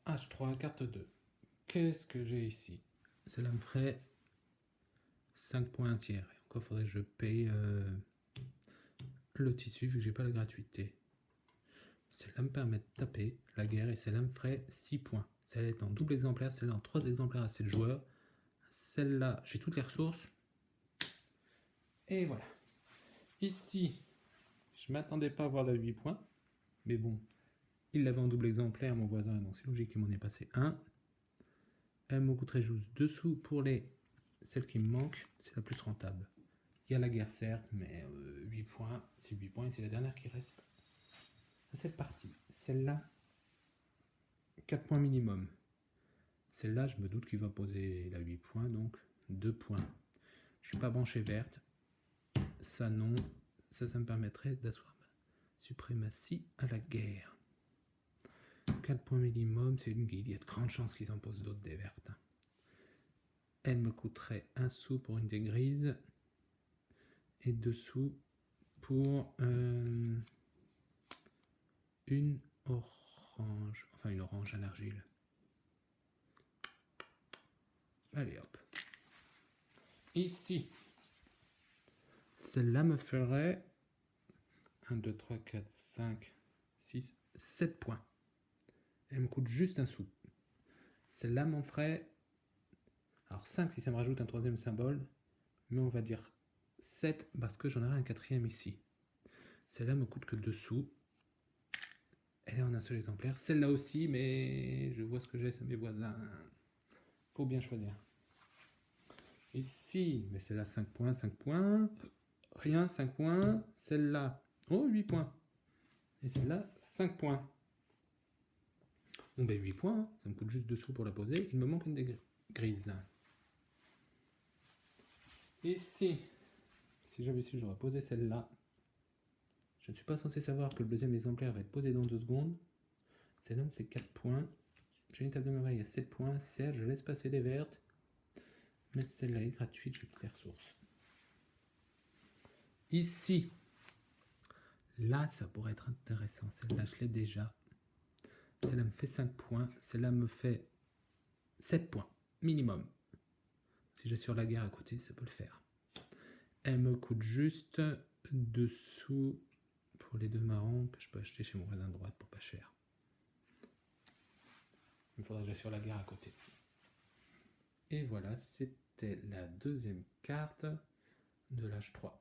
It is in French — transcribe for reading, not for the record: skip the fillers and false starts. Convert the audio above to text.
H3, carte 2. Qu'est-ce que j'ai ici? Celle-là me ferait 5 points tiers. Et encore, faudrait que je paye le tissu vu que j'ai pas la gratuité. Celle-là me permet de taper la guerre et celle-là me ferait 6 points. Celle-là est en double exemplaire, celle-là en 3 exemplaires à 7 joueurs. Celle-là, j'ai toutes les ressources. Et voilà. Ici, je m'attendais pas à avoir la 8 points. Mais bon, il l'avait en double exemplaire, mon voisin, donc c'est logique qu'il m'en ait passé un. Elle me coûterait juste 2 sous pour celle qui me manque, c'est la plus rentable. Il y a la guerre certes, mais 8 points, c'est 8 points et c'est la dernière qui reste à cette partie. Celle-là, 4 points minimum. Celle-là, je me doute qu'il va poser la 8 points, donc 2 points. Je suis pas branché verte. Ça non, ça me permettrait d'asseoir ma suprématie à la guerre. 4 points minimum, c'est une guilde, il y a de grandes chances qu'ils en posent d'autres des vertes. Elle me coûterait 1 sou pour une des grises et 2 sous pour une orange, enfin une orange à l'argile. Allez hop. Ici, celle-là me ferait 1, 2, 3, 4, 5, 6, 7 points. Elle me coûte juste 1 sou. Celle-là m'en ferait, alors 5 si ça me rajoute un troisième symbole, mais on va dire 7 parce que j'en aurai un quatrième ici. Celle-là me coûte que 2 sous. Elle est en un seul exemplaire. Celle-là aussi, mais je vois ce que j'ai, c'est mes voisins. Faut bien choisir. Ici, mais celle-là 5 points, 5 points. Rien, 5 points. Celle-là, oh 8 points. Et celle-là, 5 points. Bon ben 8 points, hein. Ça me coûte juste 2 sous pour la poser. Il me manque une des grises. Ici, si j'avais su, j'aurais posé celle-là. Je ne suis pas censé savoir que le deuxième exemplaire va être posé dans 2 secondes. Celle-là me fait 4 points. J'ai une table de merveille à 7 points. Certes, je laisse passer les vertes. Mais celle-là est gratuite, j'ai toutes les ressources. Ici, là, ça pourrait être intéressant. Celle-là, je l'ai déjà. Celle-là me fait 5 points. Celle-là me fait 7 points, minimum. Si j'ai sur la guerre à côté, ça peut le faire. Elle me coûte juste 2 sous pour les 2 marrons que je peux acheter chez mon voisin de droite pour pas cher. Il me faudra que j'aille sur la guerre à côté. Et voilà, c'était la deuxième carte de l'H3.